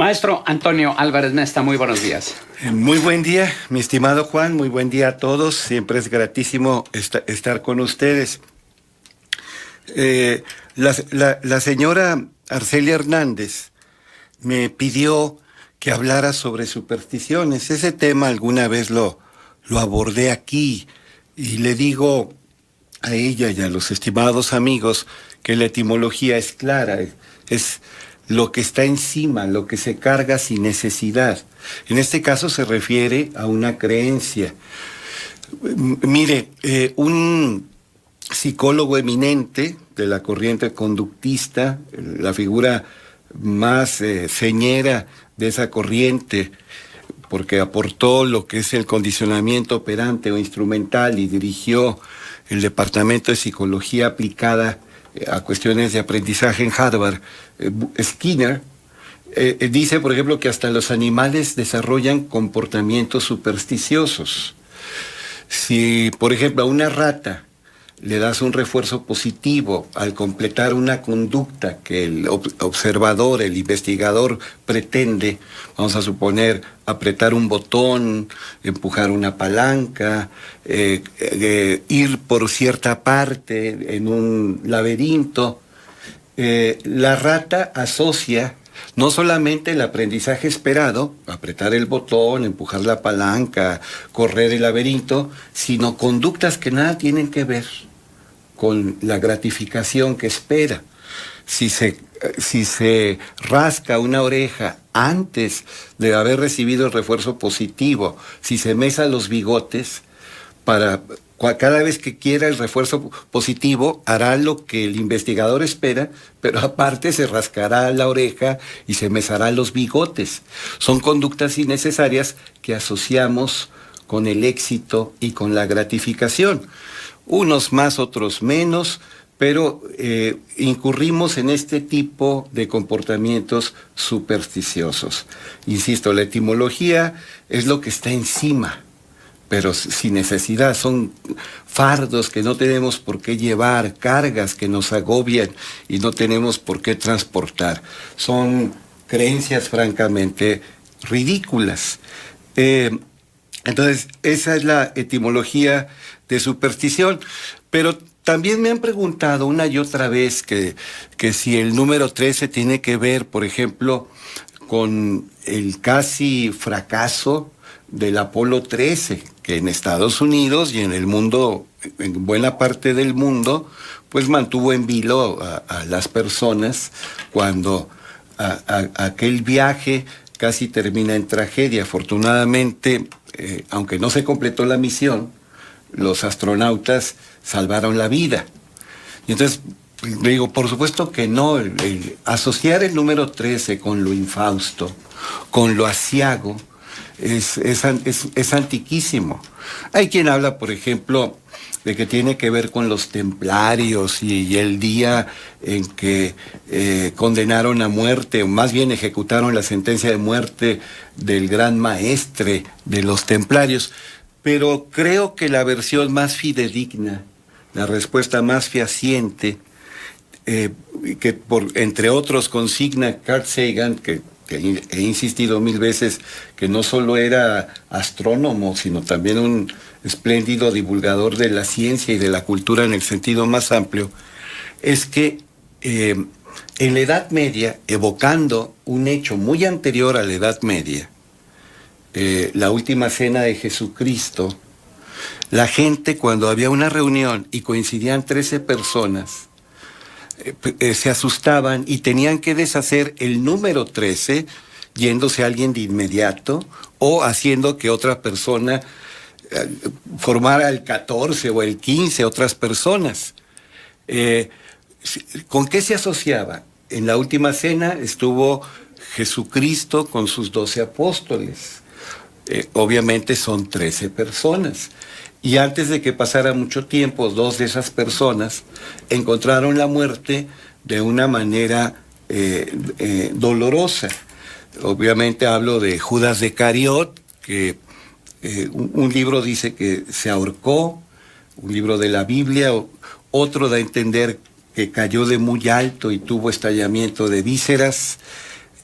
Maestro Antonio Álvarez Mesta, muy buenos días. Muy buen día, mi estimado Juan, muy buen día a todos. Siempre es gratísimo estar con ustedes. La señora Arcelia Hernández me pidió que hablara sobre supersticiones. Ese tema alguna vez lo abordé aquí y le digo a ella y a los estimados amigos que la etimología es clara, es lo que está encima, lo que se carga sin necesidad. En este caso se refiere a una creencia. Mire, un psicólogo eminente de la corriente conductista, la figura más señera de esa corriente, porque aportó lo que es el condicionamiento operante o instrumental y dirigió el Departamento de Psicología Aplicada a cuestiones de aprendizaje en Harvard, Skinner, dice, por ejemplo, que hasta los animales desarrollan comportamientos supersticiosos. Si, por ejemplo, a una rata le das un refuerzo positivo al completar una conducta que el observador, el investigador pretende, vamos a suponer, apretar un botón, empujar una palanca, ir por cierta parte en un laberinto, la rata asocia no solamente el aprendizaje esperado, apretar el botón, empujar la palanca, correr el laberinto, sino conductas que nada tienen que ver con la gratificación que espera. Si se rasca una oreja antes de haber recibido el refuerzo positivo, si se mesa los bigotes, cada vez que quiera el refuerzo positivo, hará lo que el investigador espera, pero aparte se rascará la oreja y se mesará los bigotes. Son conductas innecesarias que asociamos con el éxito y con la gratificación. Unos más, otros menos, pero incurrimos en este tipo de comportamientos supersticiosos. Insisto, la etimología es lo que está encima, pero sin necesidad. Son fardos que no tenemos por qué llevar, cargas que nos agobian y no tenemos por qué transportar. Son creencias francamente ridículas. Entonces, esa es la etimología de superstición, pero también me han preguntado una y otra vez que si el número 13 tiene que ver, por ejemplo, con el casi fracaso del Apolo 13, que en Estados Unidos y en el mundo, en buena parte del mundo, pues mantuvo en vilo a las personas cuando aquel viaje casi termina en tragedia. Afortunadamente, aunque no se completó la misión, los astronautas salvaron la vida. Y entonces, le digo, por supuesto que no, asociar el número 13 con lo infausto, con lo aciago, es antiquísimo. Hay quien habla, por ejemplo, de que tiene que ver con los templarios y el día en que condenaron a muerte, o más bien ejecutaron la sentencia de muerte del gran maestre de los templarios. Pero creo que la versión más fidedigna, la respuesta más fehaciente, que entre otros consigna Carl Sagan, que he insistido 1000 veces que no solo era astrónomo, sino también un espléndido divulgador de la ciencia y de la cultura en el sentido más amplio, es que en la Edad Media, evocando un hecho muy anterior a la Edad Media, la última cena de Jesucristo, la gente, cuando había una reunión y coincidían 13 personas, se asustaban y tenían que deshacer el número 13 yéndose a alguien de inmediato o haciendo que otra persona formara el 14 o el 15 otras personas. ¿Con qué se asociaba? En la última cena estuvo Jesucristo con sus 12 apóstoles. Obviamente son 13 personas. Y antes de que pasara mucho tiempo, 2 de esas personas encontraron la muerte de una manera dolorosa. Obviamente hablo de Judas de Cariot, que un libro dice que se ahorcó, un libro de la Biblia, otro da a entender que cayó de muy alto y tuvo estallamiento de vísceras.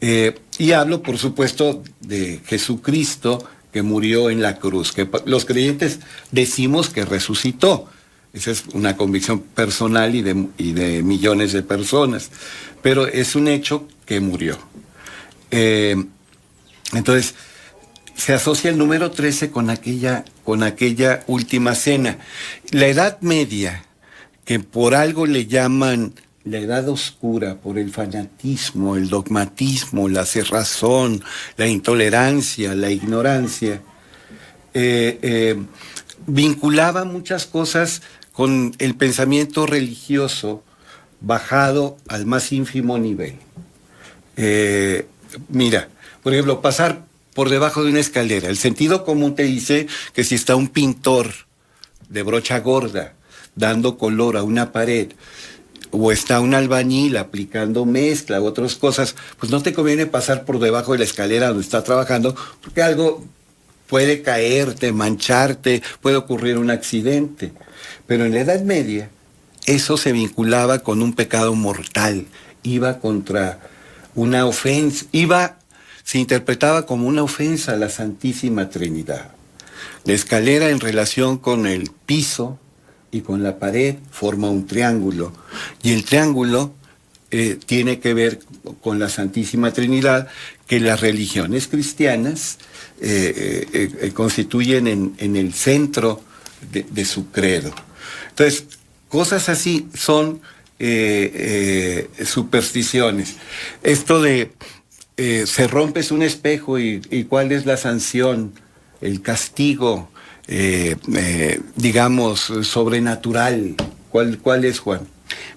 Y hablo, por supuesto, de Jesucristo que murió en la cruz, que los creyentes decimos que resucitó. Esa es una convicción personal y de millones de personas, pero es un hecho que murió. Entonces, se asocia el número 13 con aquella última cena. La Edad Media, que por algo le llaman la Edad Oscura, por el fanatismo, el dogmatismo, la cerrazón, la intolerancia, la ignorancia, vinculaba muchas cosas con el pensamiento religioso bajado al más ínfimo nivel. Mira, por ejemplo, pasar por debajo de una escalera. El sentido común te dice que si está un pintor de brocha gorda dando color a una pared, o está un albañil aplicando mezcla u otras cosas, pues no te conviene pasar por debajo de la escalera donde está trabajando, porque algo puede caerte, mancharte, puede ocurrir un accidente. Pero en la Edad Media, eso se vinculaba con un pecado mortal, iba contra una ofensa, se interpretaba como una ofensa a la Santísima Trinidad. La escalera en relación con el piso y con la pared forma un triángulo, y el triángulo tiene que ver con la Santísima Trinidad, que las religiones cristianas constituyen en el centro de su credo. Entonces, cosas así son supersticiones. Esto de se rompes un espejo y ¿cuál es la sanción? El castigo, digamos, sobrenatural. ¿Cuál es, Juan?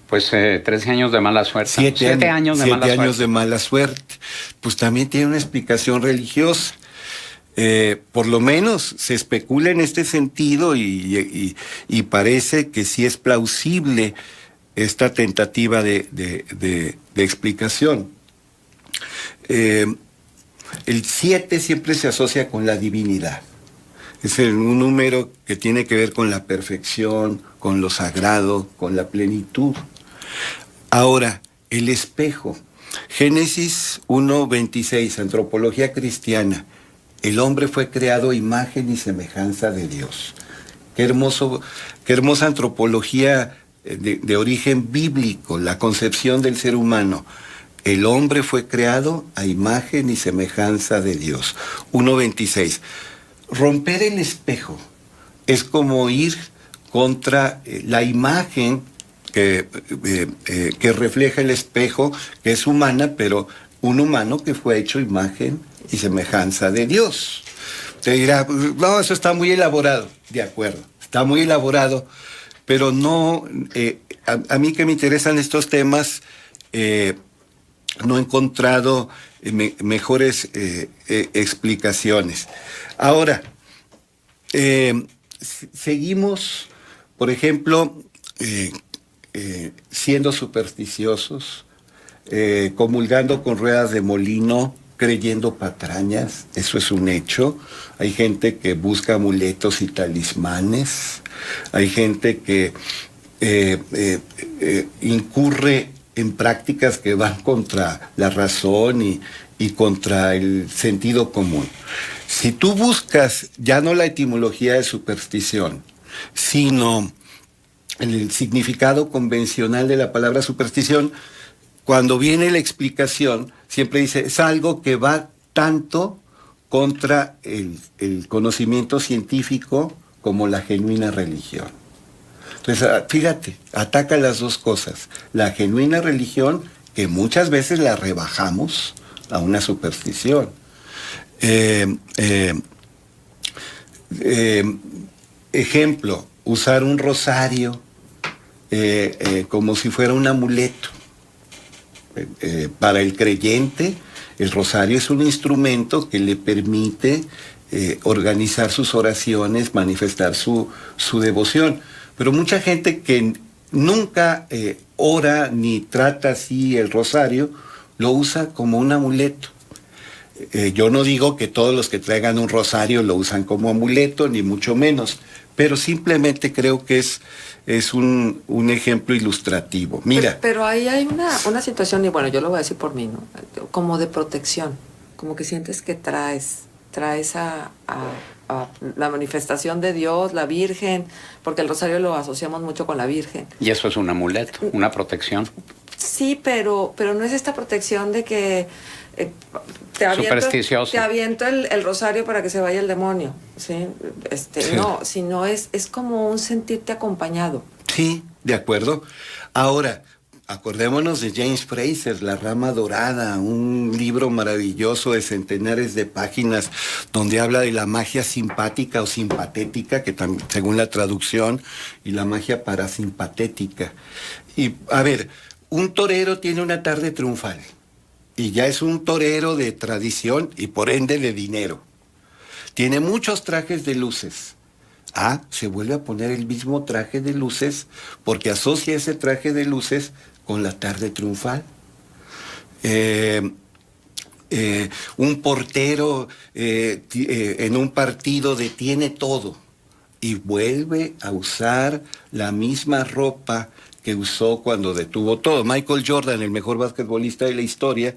Pues 13 años de mala suerte. 7 años de mala suerte. 7 años de mala suerte. Pues también tiene una explicación religiosa. Por lo menos se especula en este sentido y parece que sí es plausible esta tentativa de explicación. El 7 siempre se asocia con la divinidad. Es un número que tiene que ver con la perfección, con lo sagrado, con la plenitud. Ahora, el espejo. Génesis 1:26, antropología cristiana. El hombre fue creado a imagen y semejanza de Dios. Qué hermosa antropología de origen bíblico, la concepción del ser humano. El hombre fue creado a imagen y semejanza de Dios. 1:26. Romper el espejo es como ir contra la imagen que refleja el espejo, que es humana, pero un humano que fue hecho imagen y semejanza de Dios. Te dirá, no, eso está muy elaborado. De acuerdo, está muy elaborado, pero no, a mí que me interesan estos temas, no he encontrado mejores explicaciones. Ahora, seguimos, por ejemplo, siendo supersticiosos, comulgando con ruedas de molino, creyendo patrañas, eso es un hecho. Hay gente que busca amuletos y talismanes, hay gente que incurre en prácticas que van contra la razón y contra el sentido común. Si tú buscas ya no la etimología de superstición, sino el significado convencional de la palabra superstición, cuando viene la explicación, siempre dice, es algo que va tanto contra el conocimiento científico como la genuina religión. Entonces, fíjate, ataca las dos cosas. La genuina religión, que muchas veces la rebajamos a una superstición. Ejemplo, usar un rosario como si fuera un amuleto. Para el creyente, el rosario es un instrumento que le permite organizar sus oraciones, manifestar su devoción. Pero mucha gente que nunca ora ni trata así el rosario, lo usa como un amuleto. Yo no digo que todos los que traigan un rosario lo usan como amuleto, ni mucho menos, pero simplemente creo que es un ejemplo ilustrativo. Mira. Pero ahí hay una situación, y bueno, yo lo voy a decir por mí, ¿no? Como de protección, como que sientes que traes a la manifestación de Dios, la Virgen, porque el rosario lo asociamos mucho con la Virgen. Y eso es un amuleto, una protección. Sí, pero no es esta protección de que te aviento el rosario para que se vaya el demonio, ¿sí? Sí. No, sino es como un sentirte acompañado. Sí, de acuerdo. Ahora, acordémonos de James Fraser, La Rama Dorada, un libro maravilloso de centenares de páginas donde habla de la magia simpática o simpatética, que también, según la traducción, y la magia parasimpatética. Y, a ver, un torero tiene una tarde triunfal y ya es un torero de tradición y por ende de dinero. Tiene muchos trajes de luces. Se vuelve a poner el mismo traje de luces porque asocia ese traje de luces con la tarde triunfal. Un portero en un partido detiene todo y vuelve a usar la misma ropa que usó cuando detuvo todo. Michael Jordan, el mejor basquetbolista de la historia,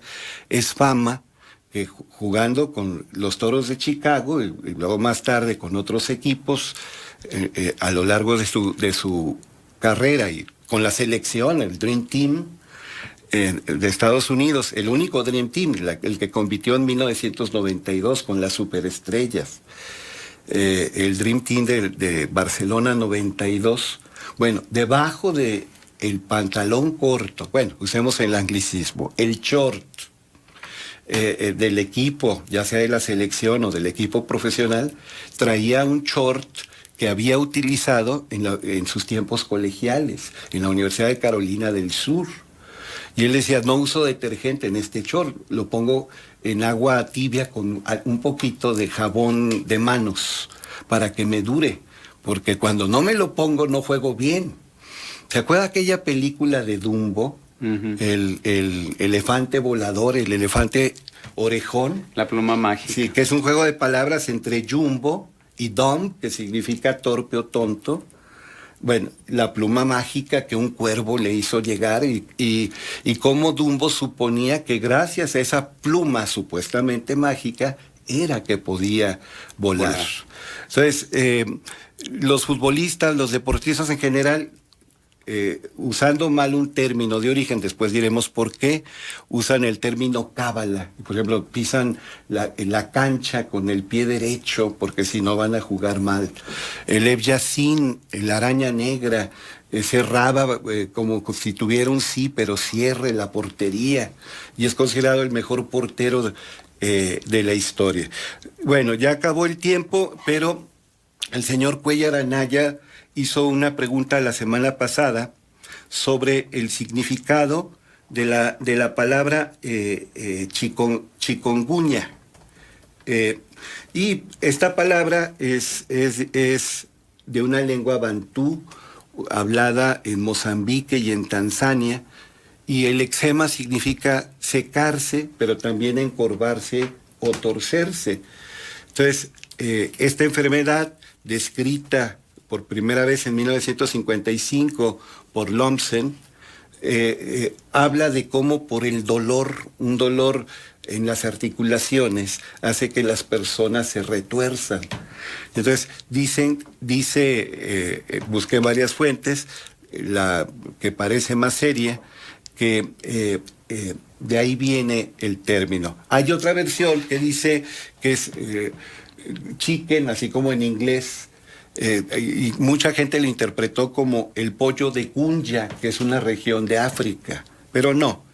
es fama que jugando con los Toros de Chicago y luego más tarde con otros equipos a lo largo de su carrera y con la selección, el Dream Team de Estados Unidos, el único Dream Team, el que compitió en 1992 con las superestrellas, el Dream Team de Barcelona 92. Bueno, debajo de el pantalón corto, bueno, usemos el anglicismo, el short del equipo, ya sea de la selección o del equipo profesional, traía un short que había utilizado en sus tiempos colegiales, en la Universidad de Carolina del Sur. Y él decía, no uso detergente en este short, lo pongo en agua tibia con un poquito de jabón de manos para que me dure, porque cuando no me lo pongo no juego bien. ¿Se acuerda aquella película de Dumbo? Uh-huh. El elefante volador, el elefante orejón. La pluma mágica. Sí, que es un juego de palabras entre Jumbo y Dumb, que significa torpe o tonto. Bueno, la pluma mágica que un cuervo le hizo llegar y cómo Dumbo suponía que gracias a esa pluma supuestamente mágica era que podía volar. Bueno. Entonces, los futbolistas, los deportistas en general, usando mal un término de origen, después diremos por qué, usan el término cábala. Por ejemplo, pisan la cancha con el pie derecho porque si no van a jugar mal. El Lev Yassin, la araña negra, cerraba como si tuviera un sí, pero cierre la portería y es considerado el mejor portero de la historia. Bueno, ya acabó el tiempo, pero el señor Cuéllar Anaya hizo una pregunta la semana pasada sobre el significado de la palabra chikungunya. Y esta palabra es de una lengua bantú hablada en Mozambique y en Tanzania, y el eczema significa secarse, pero también encorvarse o torcerse. Entonces, esta enfermedad descrita por primera vez en 1955 por Lomsen, habla de cómo por el dolor, un dolor en las articulaciones, hace que las personas se retuerzan. Entonces, busqué varias fuentes, la que parece más seria, que de ahí viene el término. Hay otra versión que dice que es chicken, así como en inglés, y mucha gente lo interpretó como el pollo de Kunya, que es una región de África, pero no.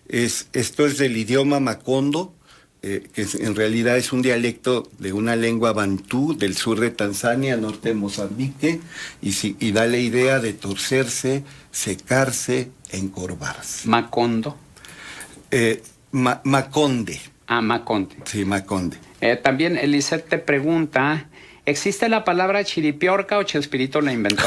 Esto es del idioma macondo, que en realidad es un dialecto de una lengua bantú del sur de Tanzania, norte de Mozambique, y da la idea de torcerse, secarse, encorvarse. ¿Macondo? Maconde. Maconde. Sí, Maconde. También Eliseth te pregunta, ¿existe la palabra chiripiorca o Chespirito la inventó?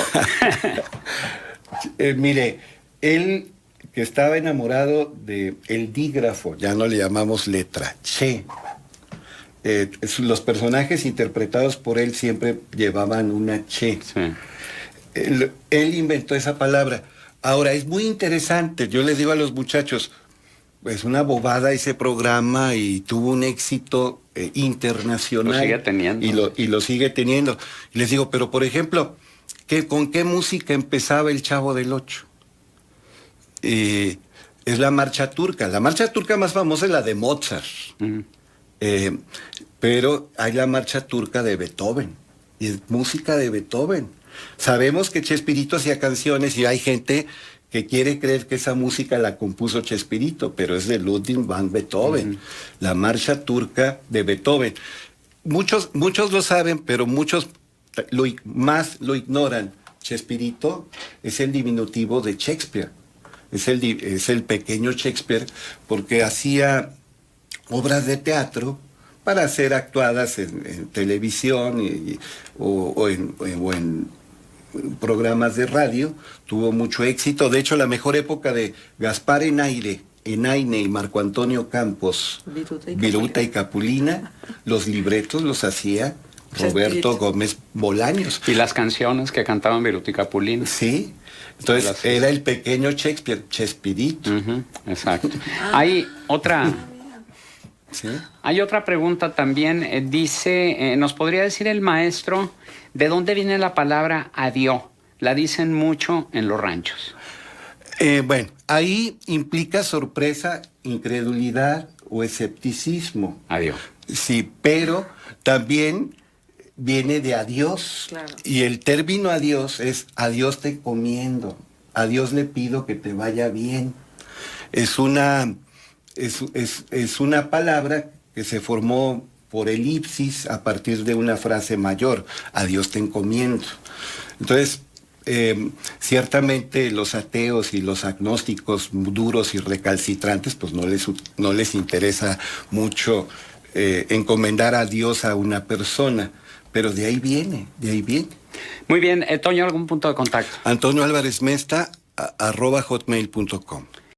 Mire, él que estaba enamorado de el dígrafo, ya no le llamamos letra, che, los personajes interpretados por él siempre llevaban una che. Sí. Él inventó esa palabra. Ahora, es muy interesante, yo les digo a los muchachos, es una bobada ese programa y tuvo un éxito internacional. Lo sigue teniendo. Y lo sigue teniendo. Y les digo, pero por ejemplo, ¿con qué música empezaba el Chavo del Ocho? Es la marcha turca. La marcha turca más famosa es la de Mozart. Pero hay la marcha turca de Beethoven. Y es música de Beethoven. Sabemos que Chespirito hacía canciones y hay gente que quiere creer que esa música la compuso Chespirito, pero es de Ludwig van Beethoven, la marcha turca de Beethoven. Muchos lo saben, pero muchos más lo ignoran. Chespirito es el diminutivo de Shakespeare, es el pequeño Shakespeare, porque hacía obras de teatro para ser actuadas en televisión o en programas de radio. Tuvo mucho éxito. De hecho, la mejor época de Gaspar Enaine y Marco Antonio Campos, Viruta y Capulina, los libretos los hacía Roberto Gómez Bolaños. Y las canciones que cantaban Viruta y Capulina. Sí. Entonces, era el pequeño Shakespeare, Chespirito. Exacto. Hay otra... ¿Sí? Hay otra pregunta también. Dice, ¿nos podría decir el maestro de dónde viene la palabra adiós? La dicen mucho en los ranchos. Bueno, ahí implica sorpresa, incredulidad o escepticismo. Adiós. Sí, pero también viene de adiós. Claro. Y el término adiós es adiós te encomiendo, adiós le pido que te vaya bien. Es una palabra que se formó por elipsis a partir de una frase mayor, a Dios te encomiendo. Entonces, ciertamente los ateos y los agnósticos duros y recalcitrantes, pues no les interesa mucho encomendar a Dios a una persona, pero de ahí viene. Muy bien, Toño, ¿algún punto de contacto? Antonio Álvarez Mesta, @hotmail.com.